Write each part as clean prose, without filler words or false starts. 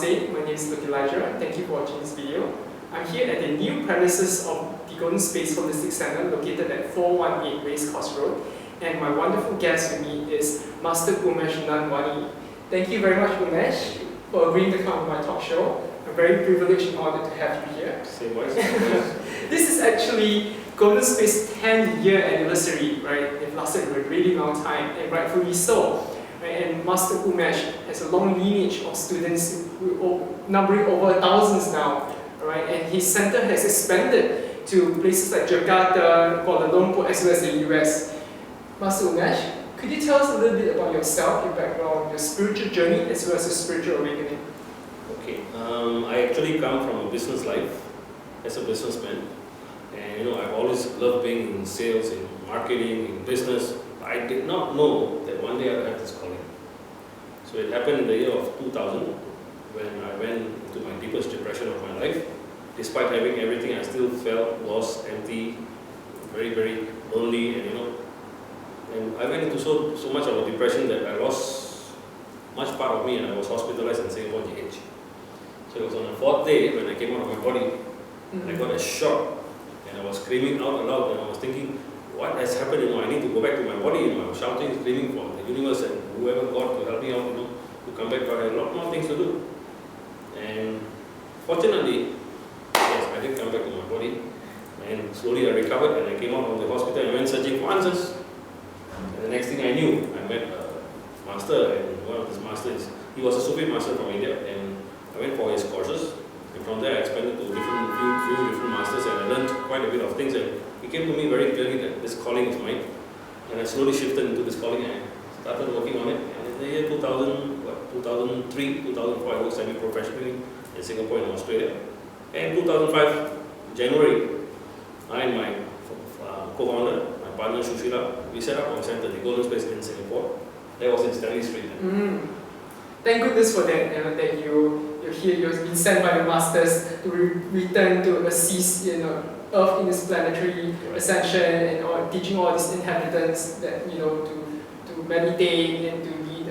Namaste, my name is Elijah. Thank you for watching this video. I'm here at the new premises of the Golden Space Holistic Center located at 418 Race Course Road. And my wonderful guest with me is Master Umesh Nandwani. Thank you very much, Umesh, for agreeing to come on my talk show. I'm very privileged and honored to have you here. Same voice. This is actually Golden Space's 10th year anniversary, right? It lasted for a really long time, and rightfully so. Right? And Master Umesh has a long lineage of students numbering over thousands now, right? And his center has expanded to places like Jakarta, Kuala Lumpur, as well as the US. Master Umesh, could you tell us a little bit about yourself, your background, your spiritual journey, as well as your spiritual awakening? Okay, I actually come from a business life as a businessman, and I've always loved being in sales, in marketing, in business. I did not know that one day I would have this calling. So it happened in the year of 2000 when I went into my deepest depression of my life. Despite having everything, I still felt lost, empty, very, very lonely, and I went into so much of a depression that I lost much part of me, and I was hospitalized in Singapore GH. So it was on the fourth day when I came out of my body, I got a shock, and I was screaming out aloud, and I was thinking, what has happened? I need to go back to my body. I was shouting, screaming for the universe and whoever God to help me out, to come back. But I had a lot more things to do. And fortunately, yes, I did come back to my body, and slowly I recovered, and I came out of the hospital and went searching for answers. And the next thing I knew, I met a master, and one of his masters, he was a Sufi master from India, and I went for his courses. And from there, I expanded to few different masters, and I learned quite a bit of things. And it came to me very clearly that this calling is mine. And I slowly shifted into this calling, and I started working on it. And in the year 2003, 2004, I worked semi-professionally in Singapore and Australia. And in 2005, January, I and my co-founder, my partner Shushila, we set up our center, the Golden Space in Singapore. That was in Stanley Street. Thank goodness for that, that you're here, you've been sent by the masters to return to assist, Earth in this planetary ascension, and teaching all these inhabitants that, to meditate and to lead,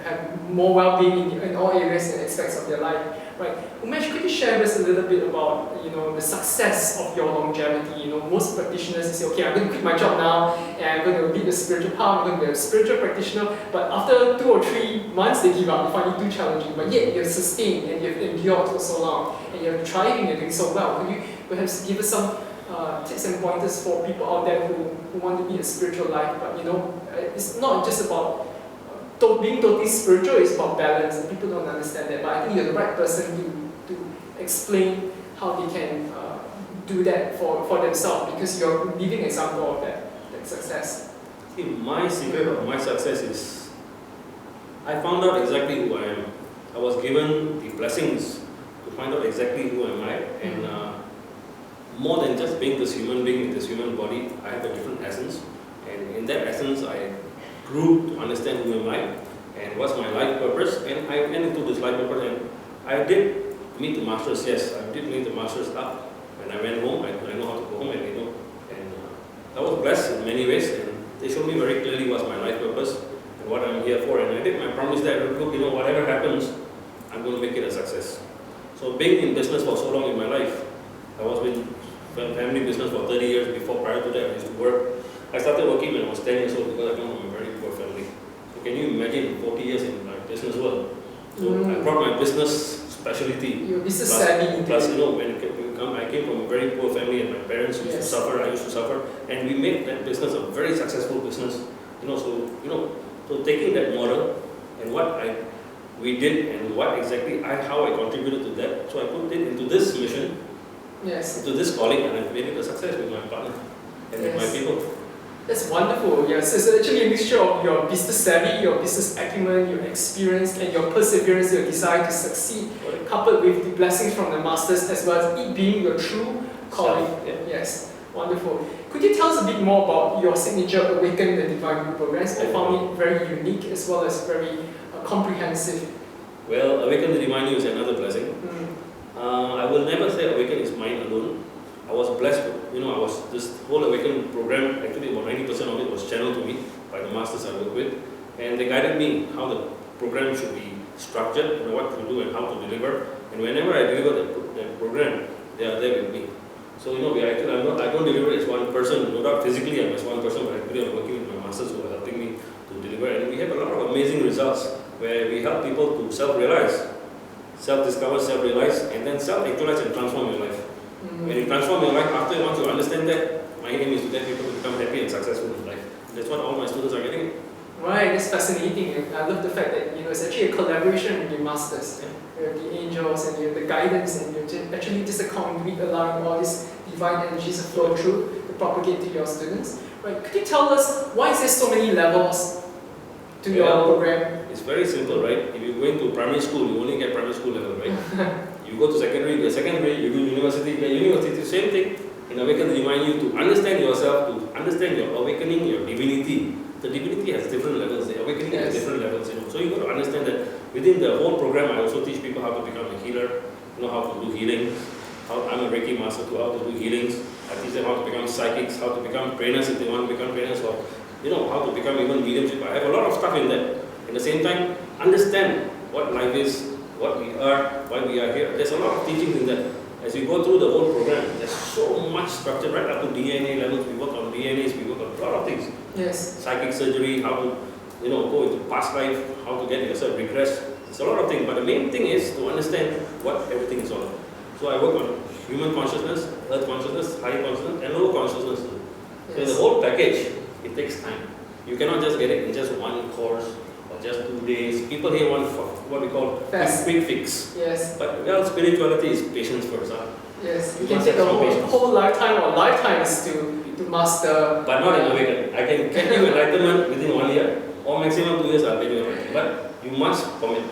have more well-being in all areas and aspects of their life. Right. Umesh, could you share with us a little bit about, the success of your longevity? Most practitioners say, okay, I'm going to quit my job now, and I'm going to lead the spiritual path, I'm going to be a spiritual practitioner, but after 2 or 3 months, they give up, they find it too challenging, but yet you've sustained, and you've endured for so long, and you're thriving, you're doing so well. Could you perhaps give us some tips and pointers for people out there who want to lead a spiritual life, but it's not just about being totally spiritual, is about balance, and people don't understand that. But I think you're the right person to explain how they can do that for themselves, because you're a living example of that success. See, my secret of my success is I found out exactly who I am. I was given the blessings to find out exactly who am I, and more than just being this human being with this human body, I have a different essence, and in that essence, I grew to understand who am I and what's my life purpose, and I went into this life purpose, and I did meet the masters. Yes, I did meet the masters up. When I went home, I know how to go home, and I was blessed in many ways, and they showed me very clearly what's my life purpose and what I'm here for, and I did my promise that look, whatever happens, I'm going to make it a success. So being in business for so long in my life, I was in family business for 30 years. Before, prior to that, I used to work. I started working when I was 10 years old because I come from a very poor family. So can you imagine 40 years in my business world? So I brought my business specialty. Your business savvy. Plus, I came from a very poor family, and my parents used to suffer, I used to suffer, and we made that business a very successful business. So taking that model and what we did and what exactly how I contributed to that. So I put it into this mission, into this calling, and I made it a success with my partner and with my people. That's wonderful. Yes, it's actually a mixture of your business savvy, your business acumen, your experience, and your perseverance, your desire to succeed, coupled with the blessings from the masters, as well as it being your true calling. Yes, wonderful. Could you tell us a bit more about your signature Awaken the Divine Group programs? I found it very unique as well as very comprehensive. Well, Awaken the Divine is another blessing. I will never say Awaken is mine alone. I was blessed with, this whole Awaken program, actually about 90% of it was channeled to me by the masters I work with, and they guided me how the program should be structured, what to do and how to deliver. And whenever I deliver that program, they are there with me. So we actually, I don't deliver as one person. No doubt physically I'm as one person, but actually I'm working with my masters who are helping me to deliver. And we have a lot of amazing results where we help people to self-realize, self-discover, self-realize, and then self-actualize and transform your life. When you transform your life, after once you understand that, my aim is to get people to become happy and successful in life. That's what all my students are getting. Right, that's fascinating. I love the fact that it's actually a collaboration with your masters, the angels and the guidance, and you're actually just a conduit allowing all these divine energies to flow through to propagate to your students. Right? Could you tell us why is there so many levels to your program? It's very simple, right? If you go into primary school, you only get primary school level, right? You go to secondary, you go to university, the same thing. In Awaken, they remind you to understand yourself, to understand your awakening, your divinity. The divinity has different levels, the awakening has different levels, So you got to understand that within the whole program, I also teach people how to become a healer, how to do healing. I'm a Reiki master too, how to do healings. I teach them how to become psychics, how to become trainers if they want to become trainers, or how to become even mediumship. I have a lot of stuff in that. At the same time, understand what life is, what we are, why we are here. There's a lot of teachings in that. As we go through the whole program, there's so much structure, right up to DNA levels. We work on DNAs, we work on a lot of things. Yes. Psychic surgery, how to go into past life, how to get yourself regress. It's a lot of things, but the main thing is to understand what everything is all about. So I work on human consciousness, earth consciousness, higher consciousness, and lower consciousness. So the whole package, it takes time. You cannot just get it in just one course or just 2 days. People here want what we call quick fix. Yes. But spirituality is patience first. Yes, you can take a whole lifetime or lifetimes to master. But not in Awaken. I can get you enlightenment within 1 year, or maximum 2 years I'll get you enlightenment. But you must commit.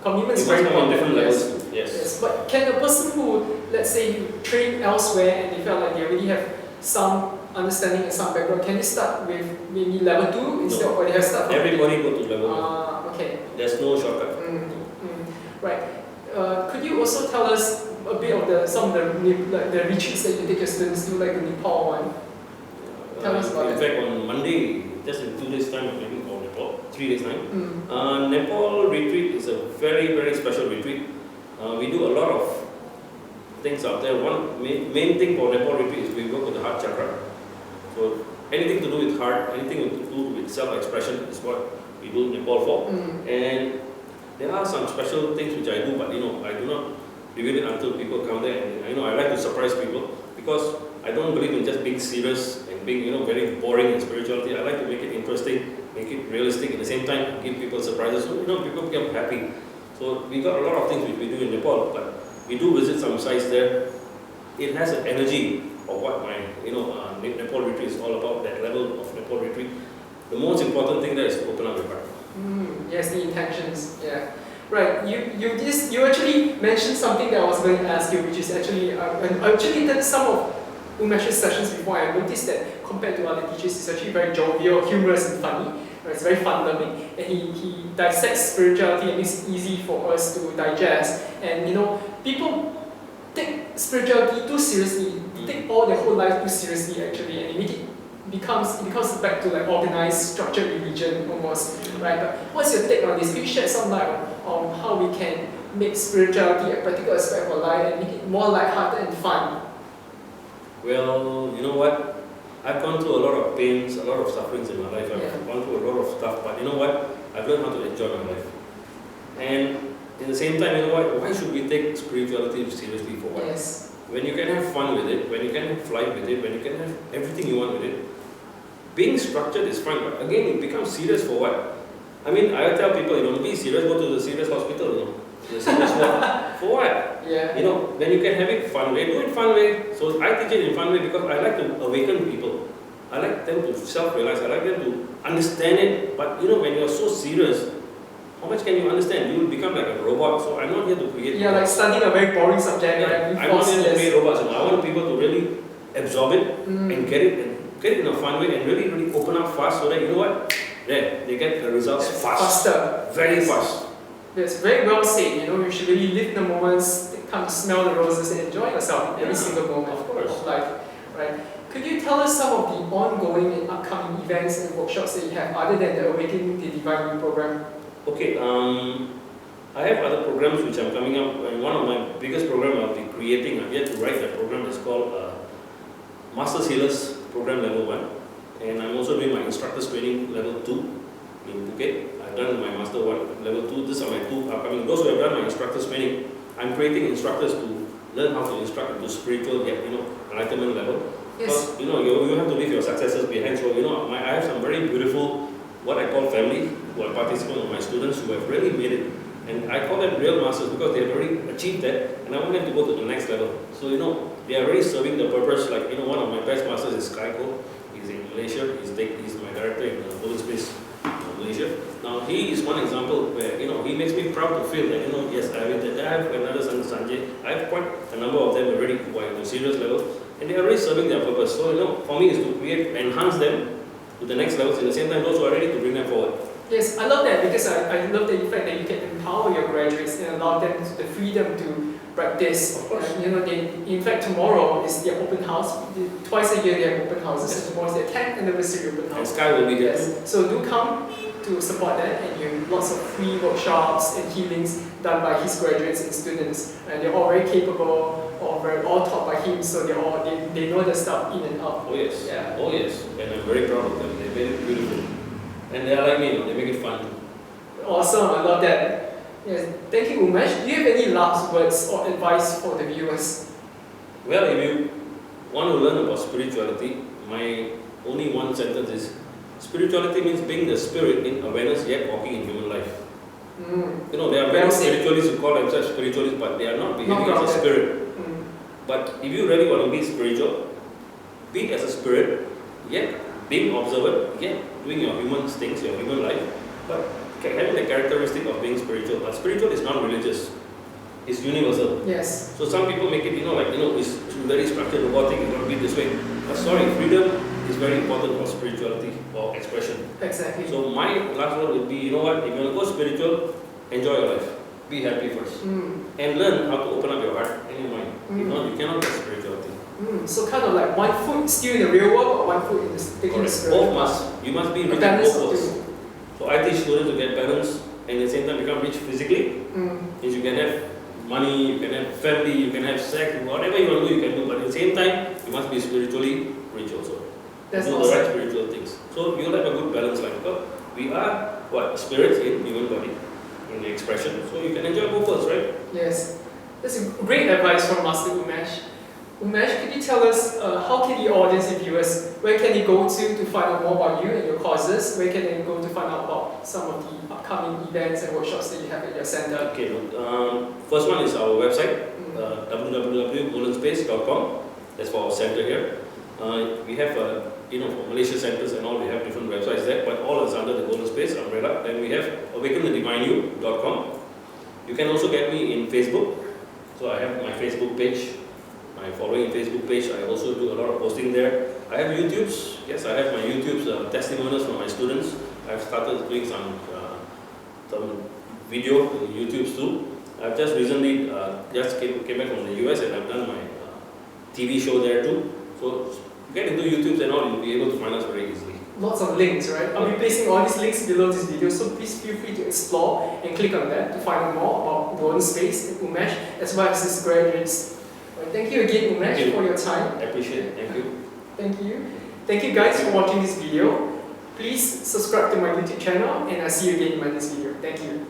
Commitment is very important. On different levels. Yes. But can a person who, let's say, train elsewhere and they felt like they already have some understanding and some background, can they start with maybe level 2 instead of, or they have start? Everybody go to level 1. Okay. There's no shortcut. Right. Could you also tell us a bit of some of the retreats that you take your students to, like the Nepal one? Tell us about it. In fact, on Monday, just in 2 days' time, I'm leaving for Nepal, 3 days' time. Nepal Retreat is a very, very special retreat. We do a lot of things out there. One main thing for Nepal Retreat is we work with the heart chakra. So anything to do with heart, anything to do with self-expression is what we do Nepal for. And there are some special things which I do, but I do not reveal it until people come there. And I like to surprise people because I don't believe in just being serious and being very boring in spirituality. I like to make it interesting, make it realistic, at the same time give people surprises so people become happy. So we got a lot of things which we do in Nepal, but we do visit some sites there. It has an energy of what my Nepal Retreat is all about, that level of Nepal Retreat. The most important thing there is to open up your heart. Yes, the intentions. Yeah. Right. You actually mentioned something that I was going to ask you, which is actually I actually did some of Umesh's sessions before. I noticed that compared to other teachers, it's actually very jovial, humorous, and funny. Right? It's very fun-loving, and he dissects spirituality and makes it easy for us to digest. And people take spirituality too seriously. They take all their whole life too seriously, actually, and it becomes back to like organized, structured religion almost, right? But what's your take on this? Could you shed some light on how we can make spirituality a practical aspect of our life and make it more lighthearted and fun? Well, you know what? I've gone through a lot of pains, a lot of sufferings in my life. I've gone through a lot of stuff, but you know what? I've learned how to enjoy my life. And at the same time, you know what? Why should we take spirituality seriously for what? Yes. When you can have fun with it, when you can have flight with it, when you can have everything you want with it, being structured is fine, but again, it becomes serious for what? I mean, I tell people, be serious, go to the serious hospital, the serious ward. For what? Yeah. When you can have it fun way, do it fun way. So I teach it in fun way because I like to awaken people. I like them to self-realize, I like them to understand it, but when you're so serious, how much can you understand? You will become like a robot, so I'm not here to create robots. Like studying a very boring subject, right? I'm not here to create robots, I want people to really absorb it and get it in a fun way and really, really open up fast so that, they get the results faster. Very fast. It's very well said, you should really live the moments, take time to smell the roses and enjoy yourself in every single moment of life, right? Could you tell us some of the ongoing and upcoming events and workshops that you have other than the Awakening the Divine program? Okay, I have other programs which I'm coming up, and one of my biggest program I'll be creating, I've yet to write that program, is called Master Sailors Program Level 1. And I'm also doing my instructors training level 2 in Phuket. I've done my Master 1 level 2. These are my two upcoming. Those who have done my instructors training, I'm creating instructors to learn how to instruct into spiritual, enlightenment level. Yes. Because you have to leave your successors behind. So I have some very beautiful, what I call family, who are participants of my students who have really made it. And I call them real masters because they have already achieved that, and I want them to go to the next level. So they are really serving the purpose. Like one of my best masters is Kaiko. He's in Malaysia. He's my director in Golden Space, Malaysia. Now he is one example where he makes me proud to feel that yes, I have another son, Sanjay. I have quite a number of them already who are in a serious level, and they are really serving their purpose. So for me is to enhance them to the next levels. At the same time, those who are ready to bring them forward. Yes, I love that because I love the fact that you can empower your graduates and allow them the freedom to practice. Of course. In fact, tomorrow is their open house. Twice a year they have open houses. Yes. So tomorrow is their 10th anniversary open house. And Sky will be there too. Yes. So do come to support that, and you have lots of free workshops and healings done by his graduates and students. And they're all very capable, all taught by him, so they know the stuff in and out. Oh yes. Yeah. Oh yes. And I'm very proud of them. They're very beautiful. And they are like me, they make it fun. Awesome, I love that. Yes. Thank you, Umesh. Do you have any last words or advice for the viewers? Well, if you want to learn about spirituality, my only one sentence is, spirituality means being the spirit in awareness yet walking in human life. There are many spiritualists who call themselves spiritualists, but they are not behaving as a spirit. But if you really want to be spiritual, be as a spirit, yet being observant, yet doing your human things, your human life, but having the characteristic of being spiritual. But spiritual is not religious, it's universal. Yes. So some people make it, it's very structured, robotic, it will be this way. But sorry, freedom is very important for spirituality or expression. Exactly. So my last word would be, if you want to go spiritual, enjoy your life. Be happy first. And learn how to open up your heart and your mind. If not, you cannot get spirituality. So kind of like one foot still in the real world, or one foot in the spiritual world. You must be rich in both worlds. So I teach students to get balance and at the same time become rich physically. Means you can have money, you can have family, you can have sex, whatever you want to do, you can do. But at the same time, you must be spiritually rich also. That's do awesome. the right spiritual things. So you'll have a good balance life. Because we are spirits in human body, in the expression. So you can enjoy both worlds, right? Yes. That's a great advice from Master Umesh. Umesh, could you tell us how can the audience and viewers, where can they go to find out more about you and your courses? Where can they go to find out about some of the upcoming events and workshops that you have at your center? Okay, first one is our website, www.goldenspace.com. That's for our center here. We have, for Malaysia centers and all, we have different websites there, but all is under the Golden Space umbrella. Then we have awakenthedivineyou.com. You can also get me in Facebook. So I have my Facebook page. My following Facebook page, I also do a lot of posting there. I have YouTubes. Yes, I have my YouTube's testimonials from my students. I've started doing some video on YouTubes too. I've just recently came back from the US and I've done my TV show there too. So get into YouTube and all, you'll be able to find us very easily. Lots of links, right? I'll be placing all these links below this video, so please feel free to explore and click on that to find out more about Golden Space and Umesh, as well as his graduates. Thank you again, Umesh, for your time. I appreciate it. Thank you. Thank you. Thank you guys for watching this video. Please subscribe to my YouTube channel, and I'll see you again in my next video. Thank you.